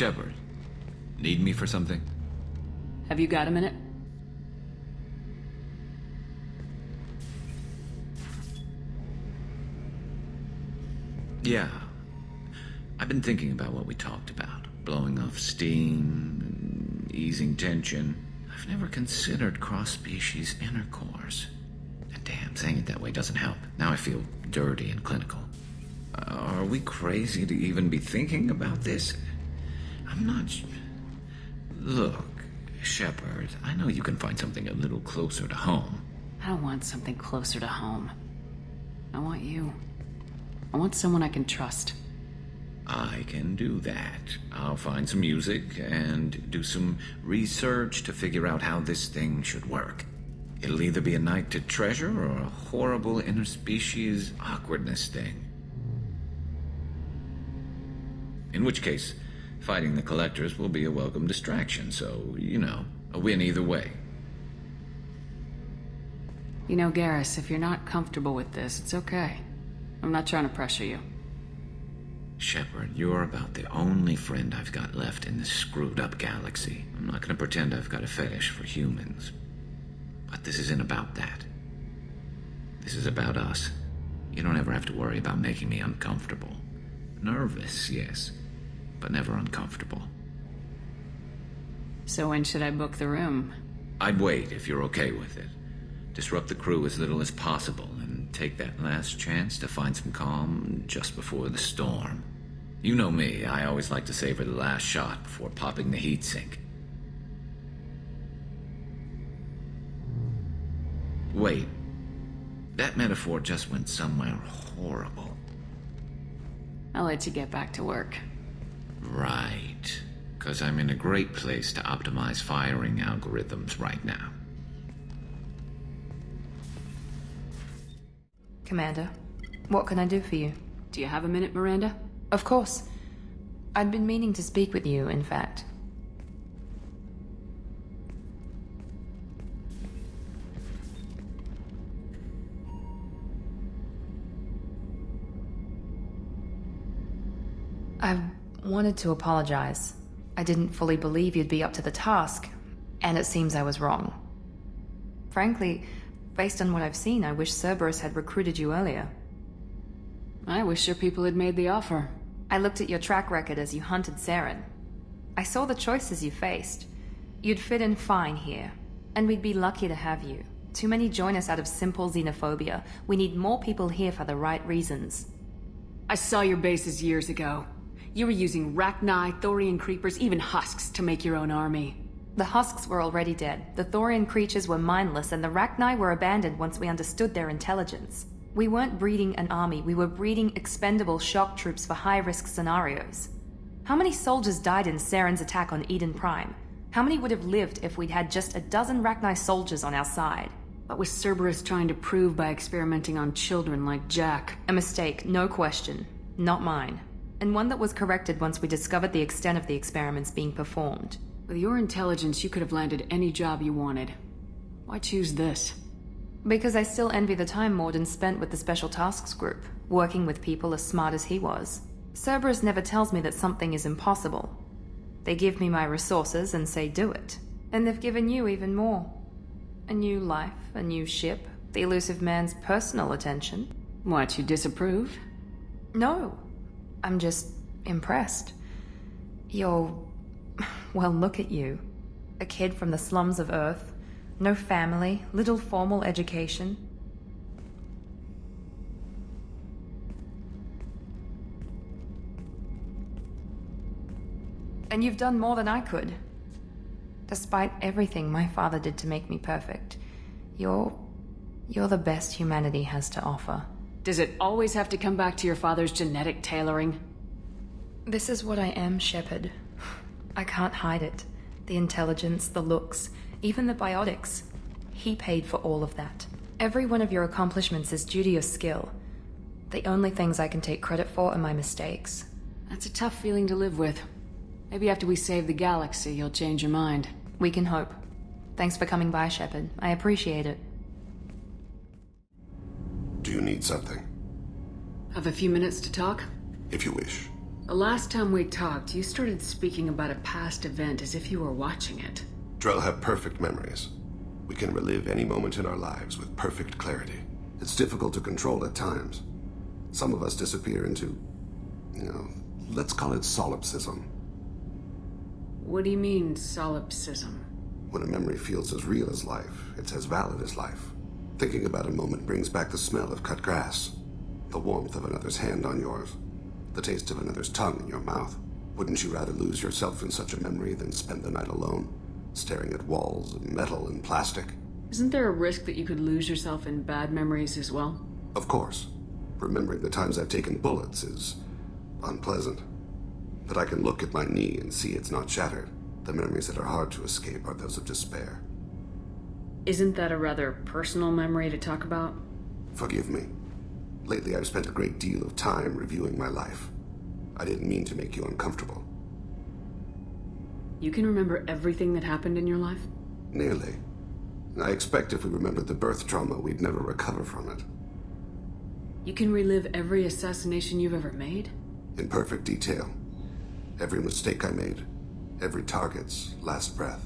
Shepard, need me for something? Have you got a minute? Yeah. I've been thinking about what we talked about. Blowing off steam, easing tension. I've never considered cross-species intercourse. And damn, saying it that way doesn't help. Now I feel dirty and clinical. Are we crazy to even be thinking about this? I'm not... Look, Shepard, I know you can find something a little closer to home. I don't want something closer to home. I want you. I want someone I can trust. I can do that. I'll find some music and do some research to figure out how this thing should work. It'll either be a night to treasure or a horrible interspecies awkwardness thing. In which case, fighting the collectors will be a welcome distraction, so, you know, a win either way. You know, Garrus, if you're not comfortable with this, it's okay. I'm not trying to pressure you. Shepard, you're about the only friend I've got left in this screwed-up galaxy. I'm not gonna pretend I've got a fetish for humans. But this isn't about that. This is about us. You don't ever have to worry about making me uncomfortable. Nervous, yes, but never uncomfortable. So when should I book the room? I'd wait if you're okay with it. Disrupt the crew as little as possible and take that last chance to find some calm just before the storm. You know me, I always like to savor the last shot before popping the heatsink. Wait, that metaphor just went somewhere horrible. I'll let you get back to work. Right, because I'm in a great place to optimize firing algorithms right now. Commander, what can I do for you? Do you have a minute, Miranda? Of course. I'd been meaning to speak with you, in fact. I wanted to apologize. I didn't fully believe you'd be up to the task, and it seems I was wrong. Frankly, based on what I've seen, I wish Cerberus had recruited you earlier. I wish your people had made the offer. I looked at your track record as you hunted Saren. I saw the choices you faced. You'd fit in fine here, and we'd be lucky to have you. Too many join us out of simple xenophobia. We need more people here for the right reasons. I saw your bases years ago. You were using Rachni, Thorian creepers, even husks to make your own army. The husks were already dead. The Thorian creatures were mindless, and the Rachni were abandoned once we understood their intelligence. We weren't breeding an army, we were breeding expendable shock troops for high-risk scenarios. How many soldiers died in Saren's attack on Eden Prime? How many would have lived if we'd had just a dozen Rachni soldiers on our side? What was Cerberus trying to prove by experimenting on children like Jack? A mistake, no question. Not mine. And one that was corrected once we discovered the extent of the experiments being performed. With your intelligence, you could have landed any job you wanted. Why choose this? Because I still envy the time Morden spent with the Special Tasks Group, working with people as smart as he was. Cerberus never tells me that something is impossible. They give me my resources and say do it. And they've given you even more. A new life, a new ship, the elusive man's personal attention. What, you disapprove? No. I'm just impressed. You're... well, look at you. A kid from the slums of Earth. No family, little formal education. And you've done more than I could. Despite everything my father did to make me perfect, you're the best humanity has to offer. Does it always have to come back to your father's genetic tailoring? This is what I am, Shepard. I can't hide it. The intelligence, the looks, even the biotics. He paid for all of that. Every one of your accomplishments is due to your skill. The only things I can take credit for are my mistakes. That's a tough feeling to live with. Maybe after we save the galaxy, you'll change your mind. We can hope. Thanks for coming by, Shepard. I appreciate it. Do you need something? Have a few minutes to talk? If you wish. The last time we talked, you started speaking about a past event as if you were watching it. Drell have perfect memories. We can relive any moment in our lives with perfect clarity. It's difficult to control at times. Some of us disappear into, let's call it solipsism. What do you mean, solipsism? When a memory feels as real as life, it's as valid as life. Thinking about a moment brings back the smell of cut grass, the warmth of another's hand on yours, the taste of another's tongue in your mouth. Wouldn't you rather lose yourself in such a memory than spend the night alone, staring at walls of metal and plastic? Isn't there a risk that you could lose yourself in bad memories as well? Of course. Remembering the times I've taken bullets is unpleasant. But I can look at my knee and see it's not shattered. The memories that are hard to escape are those of despair. Isn't that a rather personal memory to talk about? Forgive me. Lately I've spent a great deal of time reviewing my life. I didn't mean to make you uncomfortable. You can remember everything that happened in your life? Nearly. I expect if we remembered the birth trauma, we'd never recover from it. You can relive every assassination you've ever made? In perfect detail. Every mistake I made. Every target's last breath.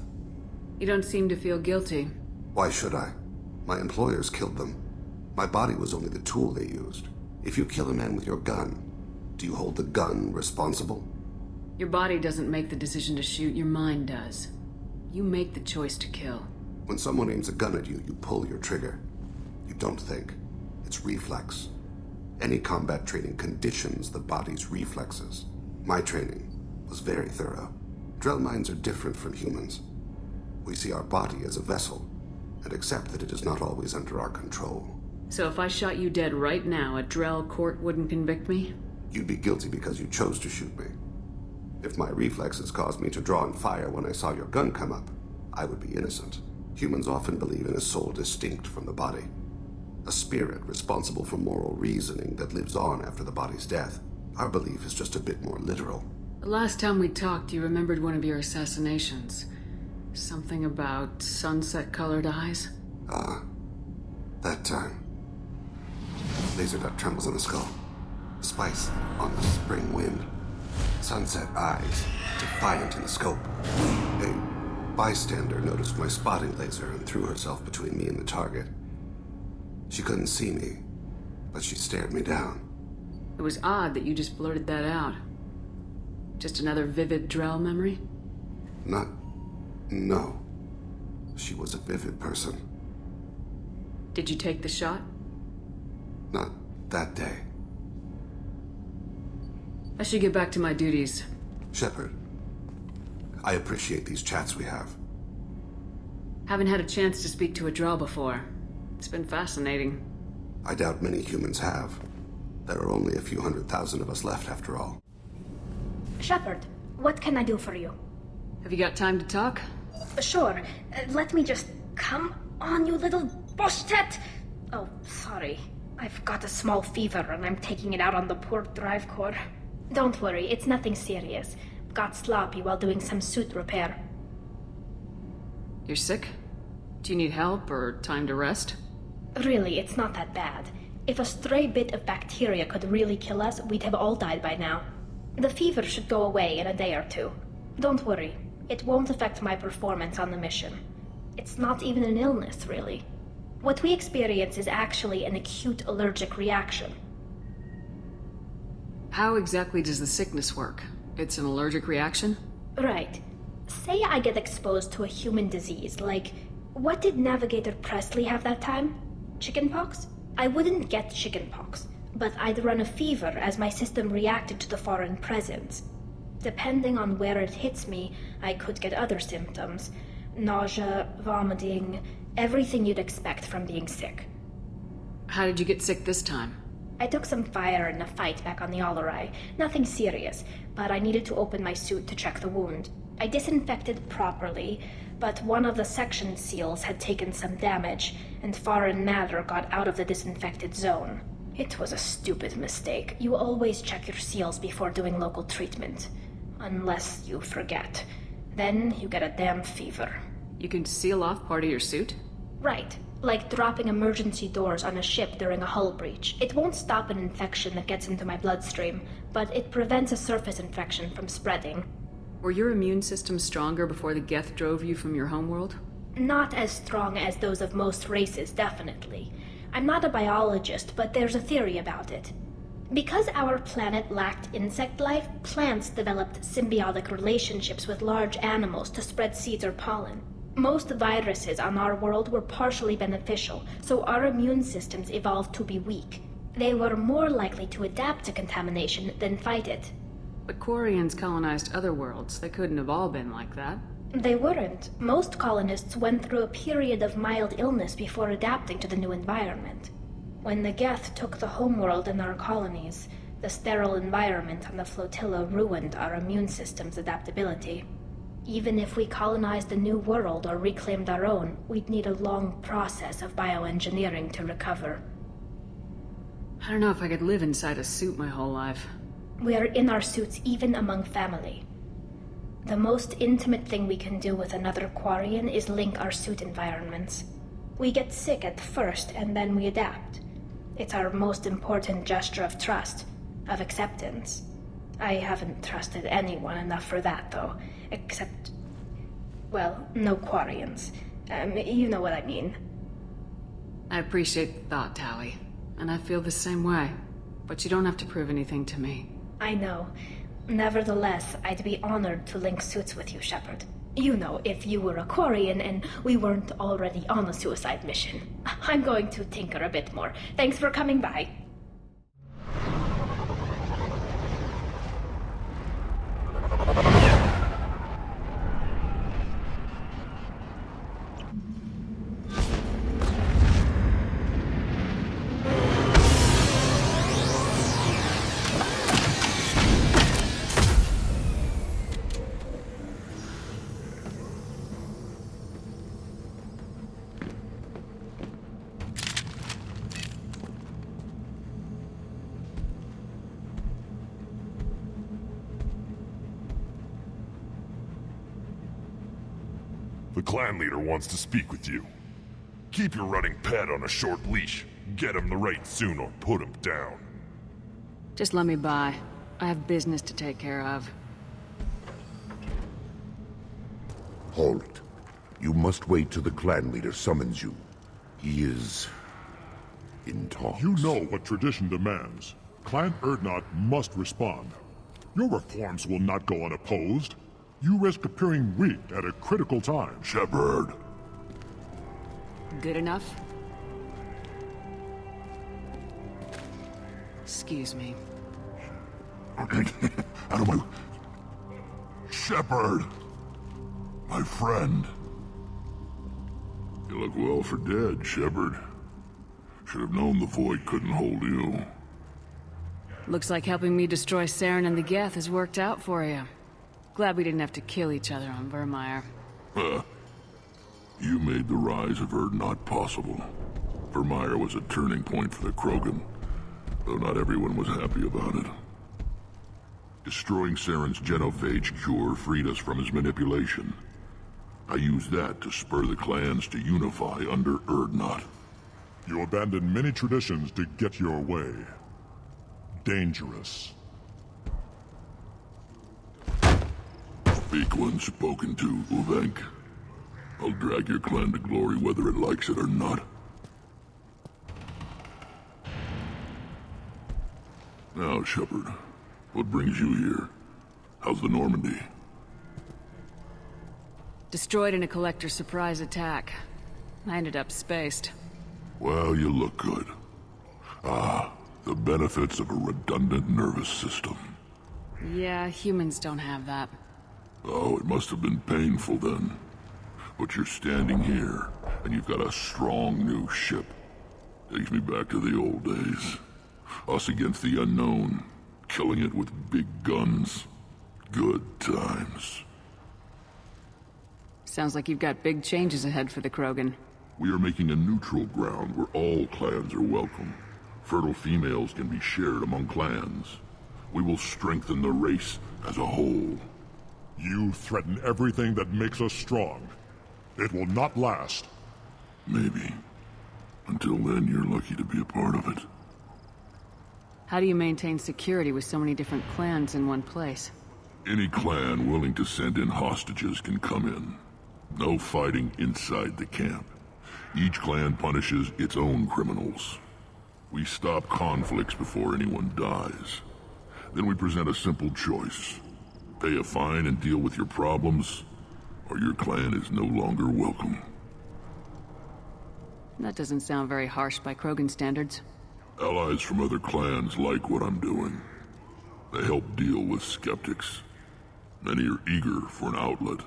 You don't seem to feel guilty. Why should I? My employers killed them. My body was only the tool they used. If you kill a man with your gun, do you hold the gun responsible? Your body doesn't make the decision to shoot, your mind does. You make the choice to kill. When someone aims a gun at you, you pull your trigger. You don't think. It's reflex. Any combat training conditions the body's reflexes. My training was very thorough. Drell minds are different from humans. We see our body as a vessel, and accept that it is not always under our control. So if I shot you dead right now, a Drell court wouldn't convict me? You'd be guilty because you chose to shoot me. If my reflexes caused me to draw and fire when I saw your gun come up, I would be innocent. Humans often believe in a soul distinct from the body. A spirit responsible for moral reasoning that lives on after the body's death. Our belief is just a bit more literal. The last time we talked, you remembered one of your assassinations. Something about sunset-colored eyes? That time. Laser dot trembles on the skull. Spice on the spring wind. Sunset eyes, defiant in the scope. A bystander noticed my spotting laser and threw herself between me and the target. She couldn't see me, but she stared me down. It was odd that you just blurted that out. Just another vivid Drell memory? No. She was a vivid person. Did you take the shot? Not that day. I should get back to my duties. Shepard, I appreciate these chats we have. Haven't had a chance to speak to a Drell before. It's been fascinating. I doubt many humans have. There are only a few 100,000 of us left after all. Shepard, what can I do for you? Have you got time to talk? Sure. Let me just... Come on, you little boshtet! Oh, sorry. I've got a small fever and I'm taking it out on the poor drive core. Don't worry, it's nothing serious. Got sloppy while doing some suit repair. You're sick? Do you need help or time to rest? Really, it's not that bad. If a stray bit of bacteria could really kill us, we'd have all died by now. The fever should go away in a day or two. Don't worry. It won't affect my performance on the mission. It's not even an illness, really. What we experience is actually an acute allergic reaction. How exactly does the sickness work? It's an allergic reaction? Right. Say I get exposed to a human disease, like... What did Navigator Presley have that time? Chickenpox? I wouldn't get chickenpox, but I'd run a fever as my system reacted to the foreign presence. Depending on where it hits me, I could get other symptoms. Nausea, vomiting, everything you'd expect from being sick. How did you get sick this time? I took some fire in a fight back on the Allerai. Nothing serious, but I needed to open my suit to check the wound. I disinfected properly, but one of the section seals had taken some damage, and foreign matter got out of the disinfected zone. It was a stupid mistake. You always check your seals before doing local treatment. Unless you forget. Then you get a damn fever. You can seal off part of your suit? Right. Like dropping emergency doors on a ship during a hull breach. It won't stop an infection that gets into my bloodstream, but it prevents a surface infection from spreading. Were your immune system stronger before the Geth drove you from your homeworld? Not as strong as those of most races, definitely. I'm not a biologist, but there's a theory about it. Because our planet lacked insect life, plants developed symbiotic relationships with large animals to spread seeds or pollen. Most viruses on our world were partially beneficial, so our immune systems evolved to be weak. They were more likely to adapt to contamination than fight it. But Quarians colonized other worlds. They couldn't have all been like that. They weren't. Most colonists went through a period of mild illness before adapting to the new environment. When the Geth took the homeworld in our colonies, the sterile environment on the flotilla ruined our immune system's adaptability. Even if we colonized a new world or reclaimed our own, we'd need a long process of bioengineering to recover. I don't know if I could live inside a suit my whole life. We are in our suits even among family. The most intimate thing we can do with another Quarian is link our suit environments. We get sick at first, and then we adapt. It's our most important gesture of trust, of acceptance. I haven't trusted anyone enough for that, though. Except... well, no Quarians. You know what I mean. I appreciate the thought, Tally. And I feel the same way. But you don't have to prove anything to me. I know. Nevertheless, I'd be honored to link suits with you, Shepard. You know, if you were a Quarian and we weren't already on a suicide mission. I'm going to tinker a bit more. Thanks for coming by. The clan leader wants to speak with you. Keep your running pet on a short leash. Get him the right soon or put him down. Just let me by. I have business to take care of. Halt. You must wait till the clan leader summons you. He is... in talks. You know what tradition demands. Clan Erdnot must respond. Your reforms will not go unopposed. You risk appearing weak at a critical time. Shepard. Good enough? Excuse me. Out of my... Shepard! My friend. You look well for dead, Shepard. Should have known the Void couldn't hold you. Looks like helping me destroy Saren and the Geth has worked out for you. Glad we didn't have to kill each other on Vermeer. You made the rise of Erdnot possible. Vermeer was a turning point for the Krogan, though not everyone was happy about it. Destroying Saren's genophage cure freed us from his manipulation. I used that to spur the clans to unify under Erdnot. You abandoned many traditions to get your way. Dangerous. Speak when spoken to, Uvenk. I'll drag your clan to glory whether it likes it or not. Now, Shepard, what brings you here? How's the Normandy? Destroyed in a collector surprise attack. I ended up spaced. Well, you look good. Ah, the benefits of a redundant nervous system. Yeah, humans don't have that. Oh, it must have been painful then. But you're standing here, and you've got a strong new ship. Takes me back to the old days. Us against the unknown, killing it with big guns. Good times. Sounds like you've got big changes ahead for the Krogan. We are making a neutral ground where all clans are welcome. Fertile females can be shared among clans. We will strengthen the race as a whole. You threaten everything that makes us strong. It will not last. Maybe. Until then, you're lucky to be a part of it. How do you maintain security with so many different clans in one place? Any clan willing to send in hostages can come in. No fighting inside the camp. Each clan punishes its own criminals. We stop conflicts before anyone dies. Then we present a simple choice. Pay a fine and deal with your problems, or your clan is no longer welcome. That doesn't sound very harsh by Krogan standards. Allies from other clans like what I'm doing. They help deal with skeptics. Many are eager for an outlet.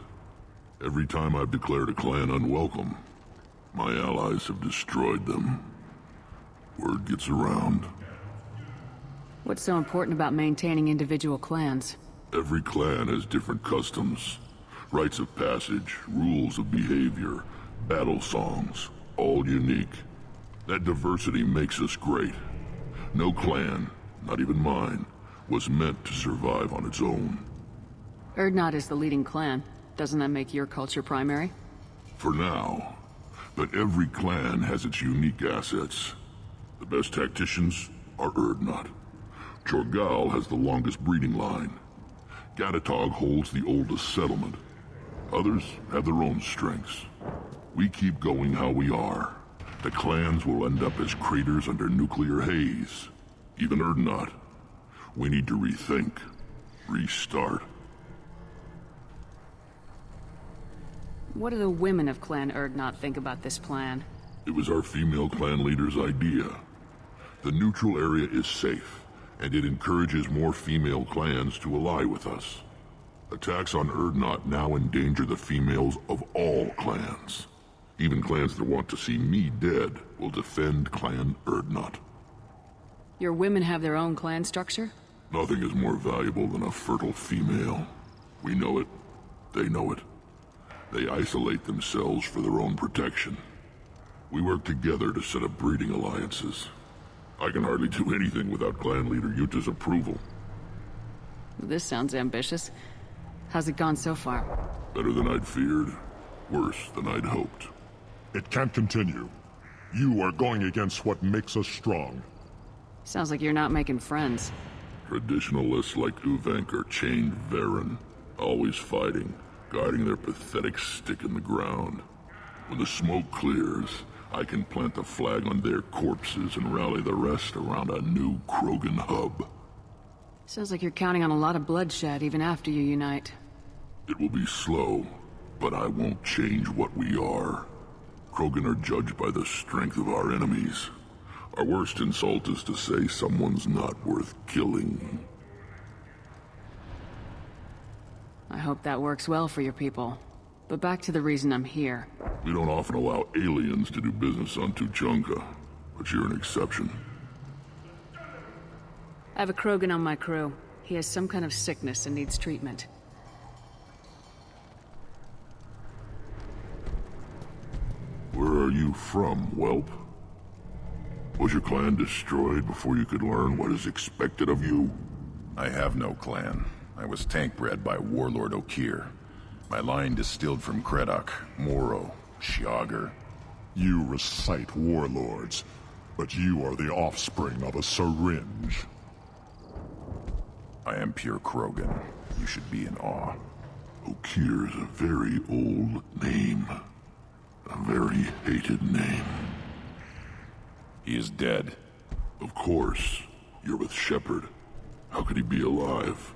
Every time I've declared a clan unwelcome, my allies have destroyed them. Word gets around. What's so important about maintaining individual clans? Every clan has different customs, rites of passage, rules of behavior, battle songs, all unique. That diversity makes us great. No clan, not even mine, was meant to survive on its own. Urdnot is the leading clan. Doesn't that make your culture primary? For now. But every clan has its unique assets. The best tacticians are Urdnot. Chorgal has the longest breeding line. Gatatog holds the oldest settlement. Others have their own strengths. We keep going how we are. The clans will end up as craters under nuclear haze. Even Urdnot. We need to rethink. Restart. What do the women of Clan Urdnot think about this plan? It was our female clan leader's idea. The neutral area is safe, and it encourages more female clans to ally with us. Attacks on Urdnot now endanger the females of all clans. Even clans that want to see me dead will defend Clan Urdnot. Your women have their own clan structure? Nothing is more valuable than a fertile female. We know it. They know it. They isolate themselves for their own protection. We work together to set up breeding alliances. I can hardly do anything without clan leader Yuta's approval. This sounds ambitious. How's it gone so far? Better than I'd feared. Worse than I'd hoped. It can't continue. You are going against what makes us strong. Sounds like you're not making friends. Traditionalists like Uvenk are chained Varen, always fighting, guarding their pathetic stick in the ground. When the smoke clears, I can plant a flag on their corpses and rally the rest around a new Krogan hub. Sounds like you're counting on a lot of bloodshed even after you unite. It will be slow, but I won't change what we are. Krogan are judged by the strength of our enemies. Our worst insult is to say someone's not worth killing. I hope that works well for your people. But back to the reason I'm here. We don't often allow aliens to do business on Tuchanka, but you're an exception. I have a Krogan on my crew. He has some kind of sickness and needs treatment. Where are you from, whelp? Was your clan destroyed before you could learn what is expected of you? I have no clan. I was tank bred by Warlord Okir. My line distilled from Kredok, Moro, Shiagar. You recite warlords, but you are the offspring of a syringe. I am pure Krogan. You should be in awe. Okir is a very old name. A very hated name. He is dead. Of course. You're with Shepard. How could he be alive?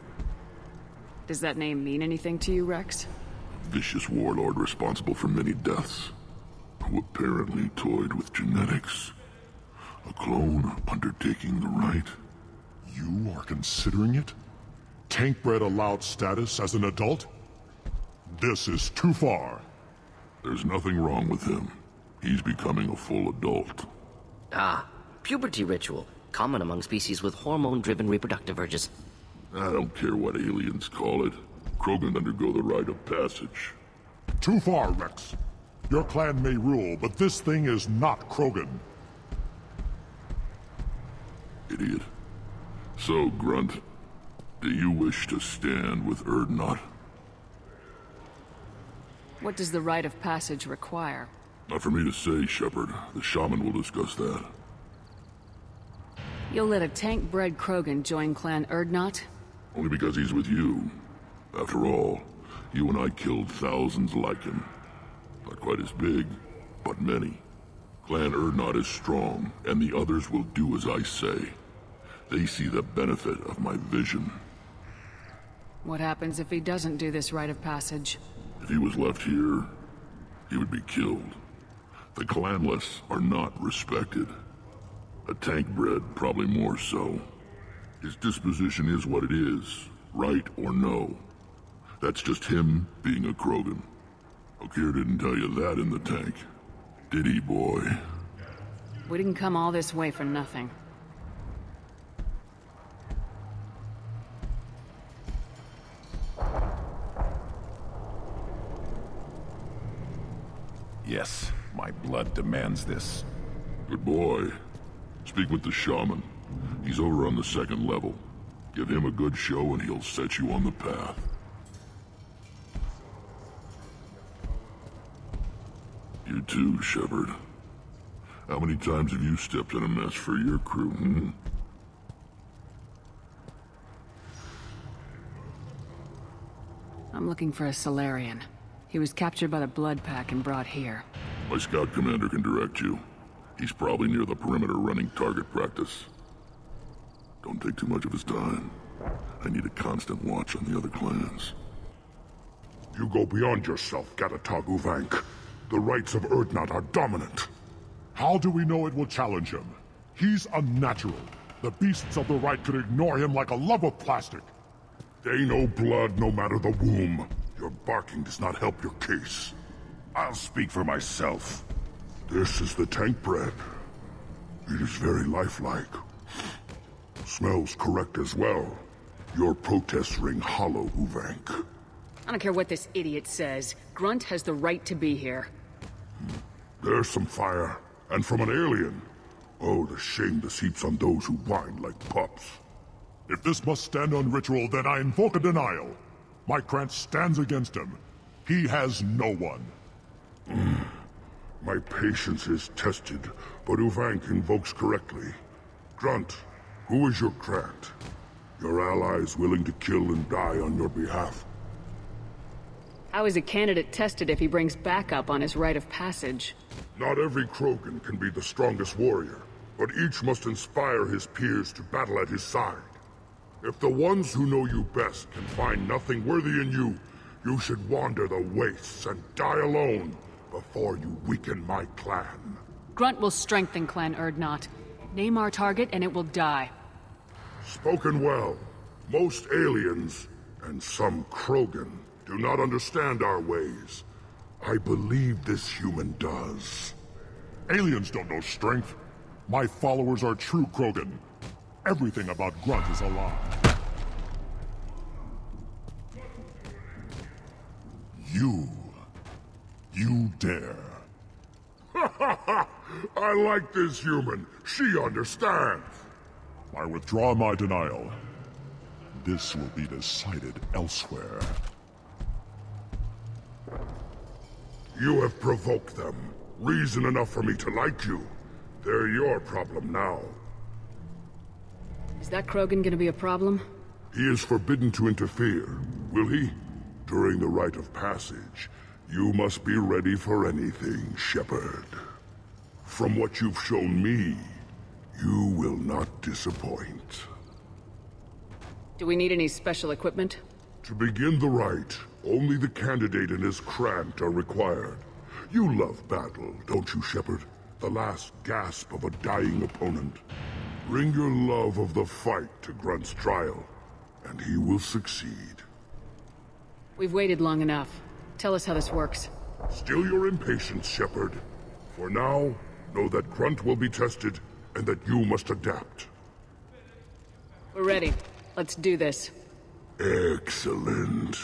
Does that name mean anything to you, Rex? Vicious warlord responsible for many deaths, who apparently toyed with genetics. A clone undertaking the rite. You are considering it? Tank-bred allowed status as an adult? This is too far. There's nothing wrong with him. He's becoming a full adult. Ah, puberty ritual. Common among species with hormone-driven reproductive urges. I don't care what aliens call it. Krogan undergo the rite of passage. Too far, Rex. Your clan may rule, but this thing is not Krogan. Idiot. So, Grunt, do you wish to stand with Urdnot? What does the rite of passage require? Not for me to say, Shepard. The shaman will discuss that. You'll let a tank-bred Krogan join Clan Urdnot? Only because he's with you. After all, you and I killed thousands like him. Not quite as big, but many. Clan Urdnot is strong, and the others will do as I say. They see the benefit of my vision. What happens if he doesn't do this rite of passage? If he was left here, he would be killed. The clanless are not respected. A tank-bred, probably more so. His disposition is what it is, right or no. That's just him being a Krogan. Okeer didn't tell you that in the tank. Did he, boy? We didn't come all this way for nothing. Yes, my blood demands this. Good boy. Speak with the shaman. He's over on the second level. Give him a good show and he'll set you on the path. You too, Shepard. How many times have you stepped in a mess for your crew, hmm? I'm looking for a Solarian. He was captured by the Blood Pack and brought here. My scout commander can direct you. He's probably near the perimeter running target practice. Don't take too much of his time. I need a constant watch on the other clans. You go beyond yourself, Gatatog Uvank. The rights of Urdnot are dominant. How do we know it will challenge him? He's unnatural. The beasts of the right could ignore him like a lump of plastic. They know blood no matter the womb. Your barking does not help your case. I'll speak for myself. This is the tank bread. It is very lifelike. Smells correct as well. Your protests ring hollow, Uvank. I don't care what this idiot says. Grunt has the right to be here. There's some fire, and from an alien. Oh, the shame this heaps on those who whine like pups. If this must stand on ritual, then I invoke a denial. My Krantz stands against him. He has no one. My patience is tested, but Uvank invokes correctly. Grunt, who is your Krant? Your allies willing to kill and die on your behalf? How is a candidate tested if he brings backup on his rite of passage? Not every Krogan can be the strongest warrior, but each must inspire his peers to battle at his side. If the ones who know you best can find nothing worthy in you, you should wander the wastes and die alone before you weaken my clan. Grunt will strengthen Clan Urdnot. Name our target and it will die. Spoken well. Most aliens, and some Krogan, do not understand our ways. I believe this human does. Aliens don't know strength. My followers are true Krogan. Everything about Grunt is a lie. You dare. I like this human. She understands. I withdraw my denial. This will be decided elsewhere. You have provoked them. Reason enough for me to like you. They're your problem now. Is that Krogan gonna be a problem? He is forbidden to interfere, will he? During the rite of passage, you must be ready for anything, Shepard. From what you've shown me, you will not disappoint. Do we need any special equipment? To begin the rite, only the candidate and his Krant are required. You love battle, don't you, Shepard? The last gasp of a dying opponent. Bring your love of the fight to Grunt's trial, and he will succeed. We've waited long enough. Tell us how this works. Still your impatience, Shepard. For now, know that Grunt will be tested, and that you must adapt. We're ready. Let's do this. Excellent.